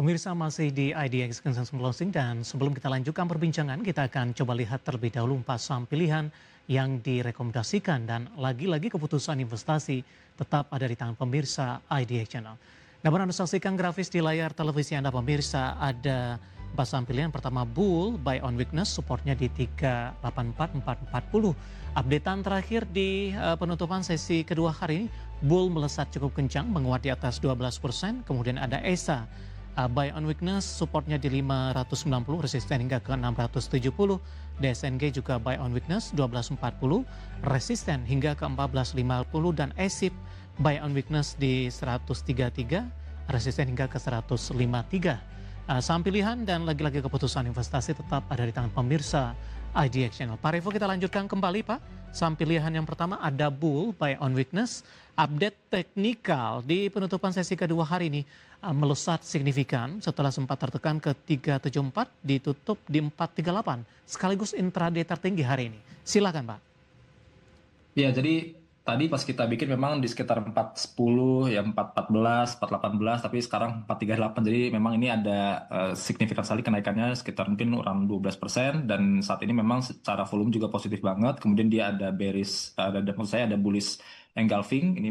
Pemirsa masih di IDX Consensus Closing dan sebelum kita lanjutkan perbincangan, kita akan coba lihat terlebih dahulu 4 saham pilihan yang direkomendasikan dan lagi-lagi keputusan investasi tetap ada di tangan pemirsa IDX Channel. Namun Anda saksikan grafis di layar televisi Anda pemirsa, ada 4 saham pilihan. Pertama Bull, buy on weakness, supportnya di 384440. Updatean terakhir di penutupan sesi kedua hari ini, Bull melesat cukup kencang, menguat di atas 12%. Kemudian ada ESA, buy on weakness, supportnya di 590, resisten hingga ke 670. DSNG juga buy on weakness 1240, resisten hingga ke 1450. Dan ESIP buy on weakness di 133, resisten hingga ke 153. Saham pilihan dan lagi-lagi keputusan investasi tetap ada di tangan pemirsa IDX Channel. Pak Revo, kita lanjutkan kembali Pak. Saham pilihan yang pertama ada Bull, buy on weakness. Update teknikal di penutupan sesi kedua hari ini melesat signifikan setelah sempat tertekan ke 374, ditutup di 438, sekaligus intraday tertinggi hari ini. Silakan Pak. Ya, jadi tadi pas kita bikin memang di sekitar 410, ya 414, 418, tapi sekarang 438. Jadi memang ini ada signifikan sekali kenaikannya sekitar mungkin around 12%, dan saat ini memang secara volume juga positif banget. Kemudian dia ada bearish, maksud saya ada bullish engulfing, ini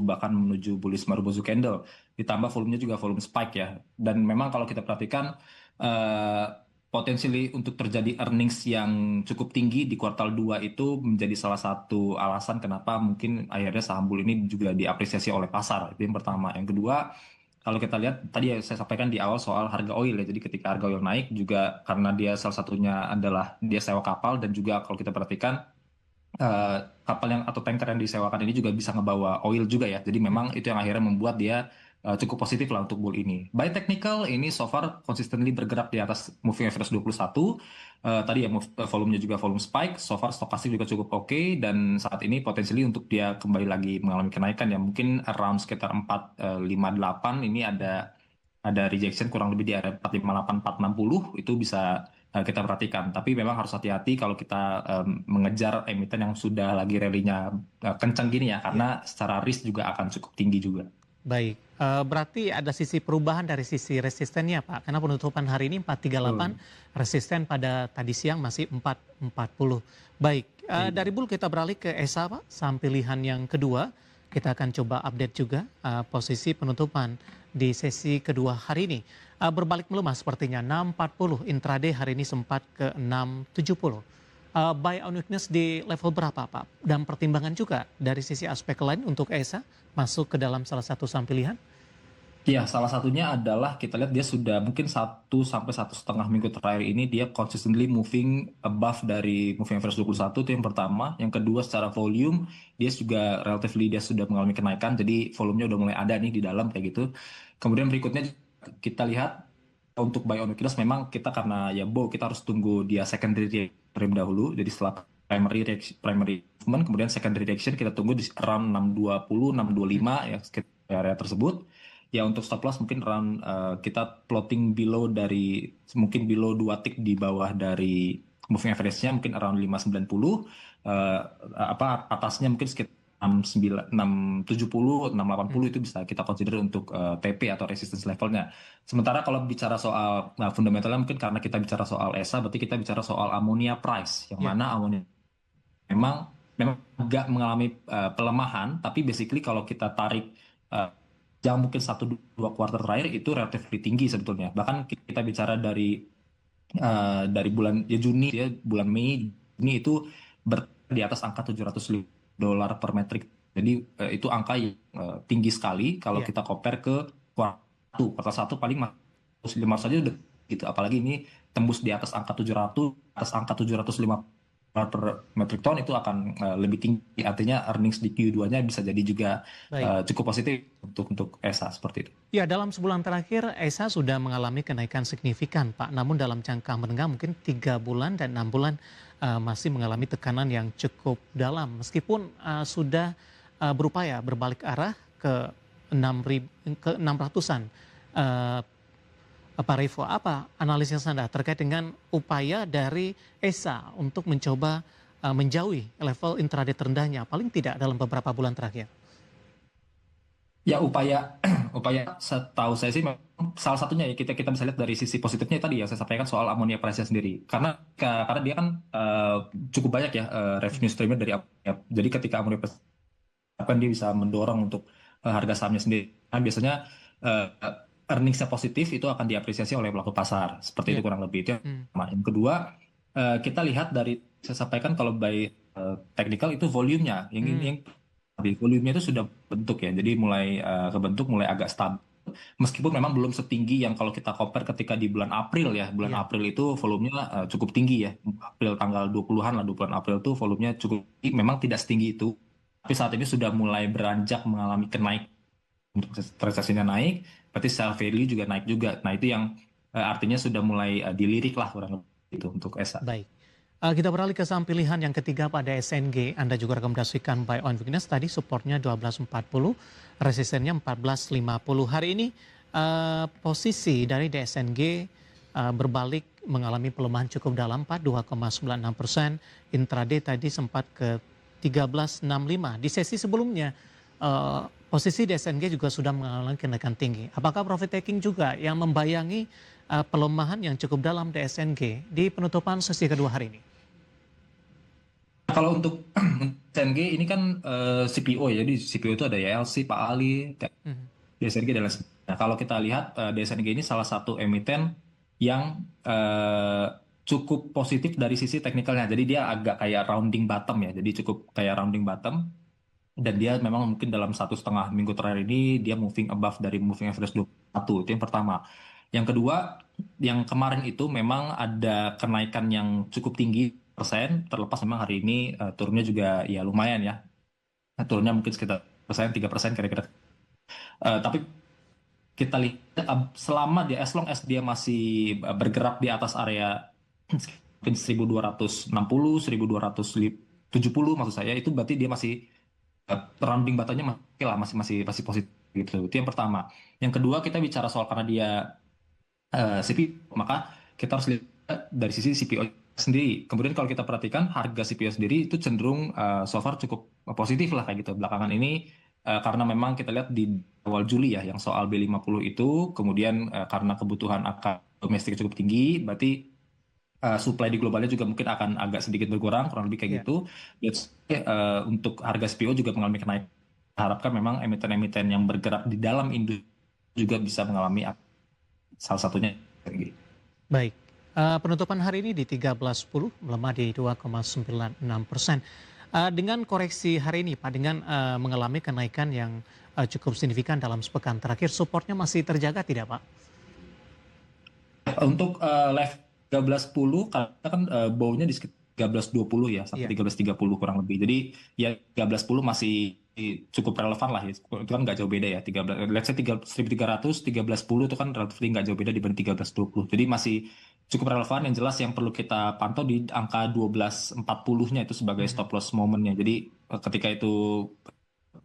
bahkan menuju bullish Marubozu candle. Ditambah volumenya juga volume spike ya. Dan memang kalau kita perhatikan potensi untuk terjadi earnings yang cukup tinggi di kuartal 2 itu menjadi salah satu alasan kenapa mungkin akhirnya saham Bull ini juga diapresiasi oleh pasar. Itu yang pertama. Yang kedua, kalau kita lihat tadi saya sampaikan di awal soal harga oil ya. Jadi ketika harga oil naik juga karena dia salah satunya adalah dia sewa kapal, dan juga kalau kita perhatikan kapal yang atau tanker yang disewakan ini juga bisa ngebawa oil juga ya. Jadi memang itu yang akhirnya membuat dia cukup positif lah untuk Bull ini. By technical ini so far consistently bergerak di atas moving average 21. Tadi ya volumenya juga volume spike. So far stokastik juga cukup oke, dan saat ini potensial untuk dia kembali lagi mengalami kenaikan ya, mungkin around sekitar 458. Ini ada rejection kurang lebih di area 458 460, itu bisa kita perhatikan. Tapi memang harus hati-hati kalau kita mengejar emiten yang sudah lagi rally-nya kencang gini ya, karena secara risk juga akan cukup tinggi juga. Baik, berarti ada sisi perubahan dari sisi resistennya Pak, karena penutupan hari ini 438, resisten pada tadi siang masih 440. Baik, dari Bull kita beralih ke ESA Pak, saham pilihan yang kedua. Kita akan coba update juga posisi penutupan di sesi kedua hari ini. Berbalik melemah sepertinya, 640, intraday hari ini sempat ke 670. Buy on weakness di level berapa Pak? Dan pertimbangan juga dari sisi aspek lain untuk ESA masuk ke dalam salah satu saham pilihan? Ya, salah satunya adalah kita lihat dia sudah mungkin 1 sampai 1,5 minggu terakhir ini dia consistently moving above dari moving average 21, itu yang pertama. Yang kedua, secara volume dia juga relatively dia sudah mengalami kenaikan, jadi volumenya udah mulai ada nih di dalam kayak gitu. Kemudian berikutnya kita lihat untuk buy on weakness, memang kita karena ya kita harus tunggu dia secondary terlebih dahulu. Jadi setelah primary movement, kemudian secondary reaction kita tunggu di around 620, 625 ya, sekitar area tersebut. Ya untuk stop loss mungkin around kita plotting mungkin below 2 tick di bawah dari moving average-nya, mungkin around 590. Atasnya mungkin sekitar 670, 680 itu bisa kita consider untuk TP atau resistance levelnya. Sementara kalau bicara soal fundamentalnya, mungkin karena kita bicara soal ESA, berarti kita bicara soal ammonia price, yang mana ammonia memang agak mengalami pelemahan, tapi basically kalau kita tarik jam mungkin 1-2 kuartal terakhir itu relatif tinggi sebetulnya. Bahkan kita bicara dari bulan ya Juni ya, bulan Mei ini itu di atas angka $700 per metrik. Jadi itu angka yang tinggi sekali kalau kita compare ke kuartal 1 paling 500 saja udah gitu. Apalagi ini tembus di atas angka 700, atas angka 750 per metric ton, itu akan lebih tinggi. Artinya earnings di Q2-nya bisa jadi juga cukup positif untuk ESA seperti itu. Ya, dalam sebulan terakhir ESA sudah mengalami kenaikan signifikan Pak. Namun dalam jangka menengah mungkin 3 bulan dan 6 bulan masih mengalami tekanan yang cukup dalam. Meskipun sudah berupaya berbalik arah ke 600-an. Pak Revo, apa analisis Anda terkait dengan upaya dari ESA untuk mencoba menjauhi level intraday terendahnya, paling tidak dalam beberapa bulan terakhir? Ya upaya upaya setahu saya sih memang salah satunya ya kita bisa lihat dari sisi positifnya tadi ya saya sampaikan soal amonia price sendiri karena dia kan cukup banyak ya revenue streamnya dari amonia. Jadi ketika amonia price kan dia bisa mendorong untuk harga sahamnya sendiri. Nah, biasanya uh, earnings-nya positif itu akan diapresiasi oleh pelaku pasar. Seperti itu Ya. kurang lebih itu yang Hmm. pertama. Yang kedua, kita lihat dari saya sampaikan kalau by technical itu volumenya yang Hmm. volumenya itu sudah bentuk ya. Jadi mulai kebentuk mulai agak stabil. Meskipun memang belum setinggi yang kalau kita compare ketika di bulan April ya. Bulan Ya. April itu volumenya cukup tinggi ya. April tanggal 20-an lah, 20 April itu volumenya cukup tinggi. Memang tidak setinggi itu. Tapi saat ini sudah mulai beranjak mengalami kenaik untuk transaksinya naik, berarti sell value juga naik juga. Nah, itu yang artinya sudah mulai dilirik lah kurang lebih itu untuk ESA. Baik. Kita beralih ke saham pilihan yang ketiga pada SNG. Anda juga rekomendasikan buy on weakness. Tadi supportnya 12.40, resistennya 14.50. Hari ini posisi dari DSNG berbalik mengalami pelemahan cukup dalam 42,96%. Intraday tadi sempat ke 13.65. Di sesi sebelumnya posisi DSNG juga sudah mengalami kenaikan tinggi. Apakah profit taking juga yang membayangi pelemahan yang cukup dalam DSNG di penutupan sesi kedua hari ini? Kalau untuk CNG ini kan CPO ya, jadi CPO itu ada YLC, Pak Ali, Mhm. DSNG dan lain sebagainya. Nah, kalau kita lihat DSNG ini salah satu emiten yang cukup positif dari sisi teknikalnya. Jadi dia agak kayak rounding bottom ya, jadi cukup kayak rounding bottom. Dan dia memang mungkin dalam 1,5 minggu terakhir ini dia moving above dari moving average 21. Itu yang pertama. Yang kedua, yang kemarin itu memang ada kenaikan yang cukup tinggi persen, terlepas memang hari ini turunnya juga ya lumayan ya. Turunnya mungkin sekitar persen, 3% kira-kira. Tapi kita lihat selama dia, as long as dia masih bergerak di atas area mungkin 1260, 1270 maksud saya, itu berarti dia masih rounding batanya masih lah masih positif gitu. Itu yang pertama. Yang kedua kita bicara soal karena dia CPO, maka kita harus lihat dari sisi CPO sendiri. Kemudian kalau kita perhatikan harga CPO sendiri itu cenderung so far cukup positif lah kayak gitu. Belakangan ini karena memang kita lihat di awal Juli ya yang soal B50 itu kemudian karena kebutuhan akan domestik cukup tinggi, berarti supply di globalnya juga mungkin akan agak sedikit berkurang, kurang lebih kayak Ya, gitu. That's why, untuk harga CPO juga mengalami kenaikan. Harapkan memang emiten-emiten yang bergerak di dalam industri juga bisa mengalami salah satunya. baik. Penutupan hari ini di 13.10, melemah di 2,96%. Dengan koreksi hari ini, Pak, dengan mengalami kenaikan yang cukup signifikan dalam sepekan terakhir, supportnya masih terjaga tidak, Pak? Untuk level 13.10 karena kan baunya di sekitar 13.20 ya sampai Iya. 13.30 kurang lebih. Jadi ya 13.10 masih cukup relevan lah ya. Itu kan nggak jauh beda ya. 13 let's say 1300 13.10 itu kan relatif nggak jauh beda dibanding 13.20. Jadi masih cukup relevan. Yang jelas yang perlu kita pantau di angka 12.40-nya itu sebagai Mhm. stop loss momennya. Jadi ketika itu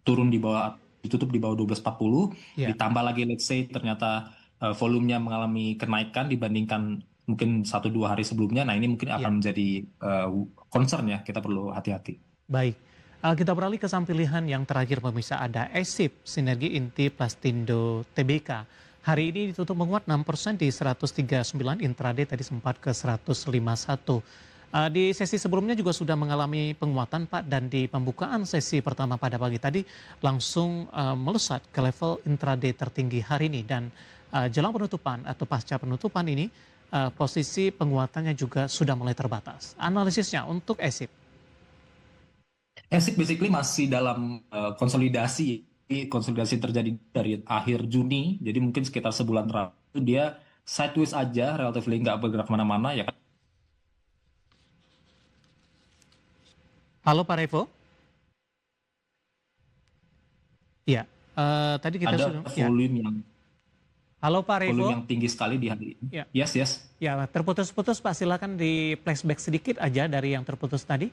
turun di bawah ditutup di bawah 12.40 Ya. ditambah lagi let's say ternyata volumenya mengalami kenaikan dibandingkan mungkin 1-2 hari sebelumnya, nah ini mungkin akan Iya. menjadi uh, concern ya, kita perlu hati-hati. Baik, kita beralih ke saham pilihan yang terakhir pemirsa, ada ESIP, Sinergi Inti Plastindo Tbk. Hari ini ditutup menguat 6% di 139, intraday tadi sempat ke 151. Di sesi sebelumnya juga sudah mengalami penguatan, Pak, dan di pembukaan sesi pertama pada pagi tadi langsung melesat ke level intraday tertinggi hari ini, dan jelang penutupan atau pasca penutupan ini posisi penguatannya juga sudah mulai terbatas. Analisisnya untuk ESIP. ASIC basically masih dalam konsolidasi. Konsolidasi terjadi dari akhir Juni, jadi mungkin sekitar sebulan terakhir itu dia sideways aja, relatively nggak bergerak kemana-mana ya kan. Halo Pak Revo. Ya, tadi kita Ada sudah, ya. Halo Pak volume Revo. yang tinggi sekali di hari ini. Ya, Yes, yes. ya terputus-putus Pak, silakan di flashback sedikit aja dari yang terputus tadi.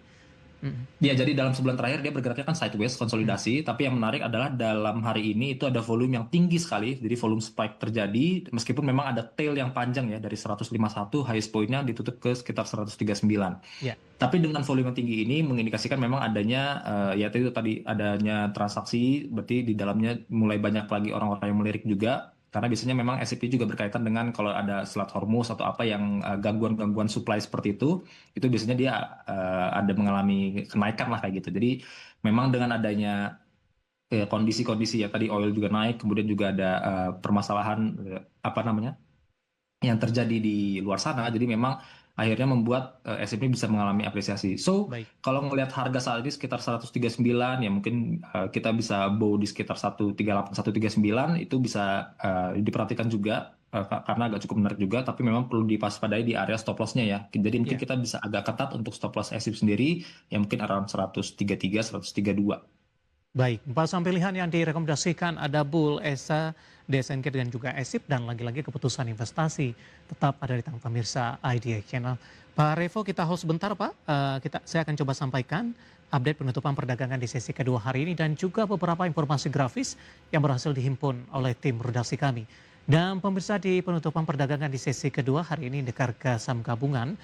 Mhm. Ya, jadi dalam sebulan terakhir dia bergeraknya kan sideways Mhm. konsolidasi, tapi yang menarik adalah dalam hari ini itu ada volume yang tinggi sekali, jadi volume spike terjadi meskipun memang ada tail yang panjang ya dari 151 highest point-nya ditutup ke sekitar 139. Ya, Tapi dengan volume yang tinggi ini mengindikasikan memang adanya ya itu tadi adanya transaksi, berarti di dalamnya mulai banyak lagi orang-orang yang melirik juga. Karena biasanya memang S&P juga berkaitan dengan kalau ada Selat Hormuz atau apa yang gangguan-gangguan supply seperti itu biasanya dia ada mengalami kenaikan lah kayak gitu. Jadi memang dengan adanya kondisi-kondisi ya tadi oil juga naik, kemudian juga ada permasalahan apa namanya yang terjadi di luar sana. Jadi memang akhirnya membuat S&P bisa mengalami apresiasi. So, baik. kalau ngelihat harga saat ini sekitar 139, ya mungkin kita bisa bow di sekitar 138, 139, itu bisa diperhatikan juga karena agak cukup menarik juga, tapi memang perlu dipaspadai di area stop loss-nya ya. Jadi mungkin Ya. kita bisa agak ketat untuk stop loss S&P sendiri, yang mungkin around 133, 132. Baik, empat saham pilihan yang direkomendasikan ada Bull, ESA, DSNK dan juga ESIP dan lagi-lagi keputusan investasi tetap ada di tangan pemirsa IDA Channel. Pak Revo kita hold sebentar Pak, saya akan coba sampaikan update penutupan perdagangan di sesi kedua hari ini dan juga beberapa informasi grafis yang berhasil dihimpun oleh tim redaksi kami. Dan pemirsa di penutupan perdagangan di sesi kedua hari ini di harga saham gabungan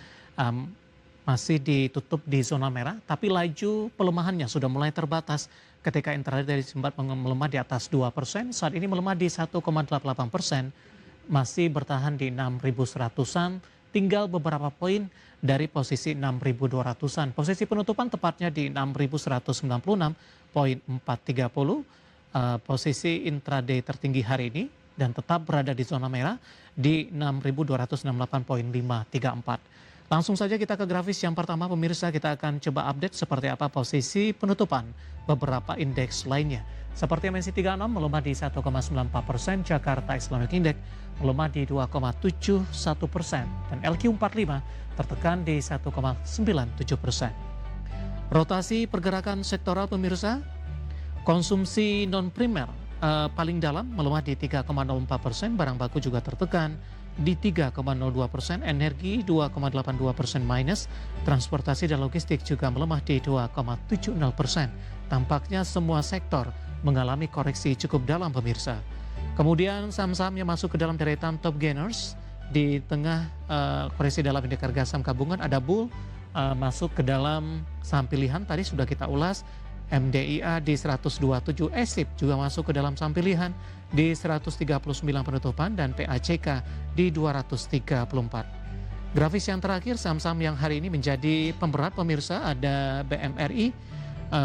masih ditutup di zona merah, tapi laju pelemahannya sudah mulai terbatas ketika intraday dari sempat melemah di atas 2%, saat ini melemah di 1,88%, masih bertahan di 6.100-an, tinggal beberapa poin dari posisi 6.200-an. Posisi penutupan tepatnya di 6.196,430, posisi intraday tertinggi hari ini dan tetap berada di zona merah di 6.268,534. Langsung saja kita ke grafis yang pertama pemirsa, kita akan coba update seperti apa posisi penutupan beberapa indeks lainnya. Seperti MNC 36 melemah di 1,94%, Jakarta Islamic Index melemah di 2,71% dan LQ45 tertekan di 1,97%. Rotasi pergerakan sektoral pemirsa, konsumsi non primer paling dalam melemah di 3,04%, barang baku juga tertekan di 3,02%, energi 2,82% minus, transportasi dan logistik juga melemah di 2,70%. Tampaknya semua sektor mengalami koreksi cukup dalam pemirsa. Kemudian saham-saham yang masuk ke dalam deretan top gainers di tengah koreksi dalam indeks harga saham gabungan ada Bull masuk ke dalam saham pilihan tadi sudah kita ulas. MDIA di 127, ESIP juga masuk ke dalam saham pilihan di 139 penutupan dan PACK di 234. Grafis yang terakhir saham-saham yang hari ini menjadi pemberat pemirsa ada BMRI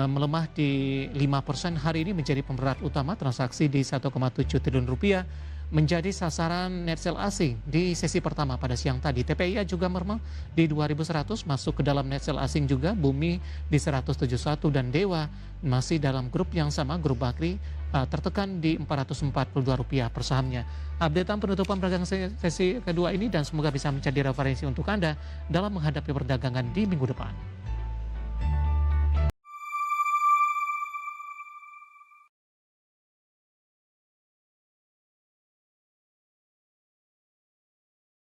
melemah di 5% hari ini menjadi pemberat utama, transaksi di 1,7 triliun rupiah menjadi sasaran net sell asing di sesi pertama pada siang tadi. TPIA juga melemah di 2.100 masuk ke dalam net sell asing juga, Bumi di 171 dan Dewa masih dalam grup yang sama, grup Bakri tertekan di Rp442 per sahamnya. Updatean penutupan perdagangan sesi kedua ini dan semoga bisa menjadi referensi untuk Anda dalam menghadapi perdagangan di minggu depan.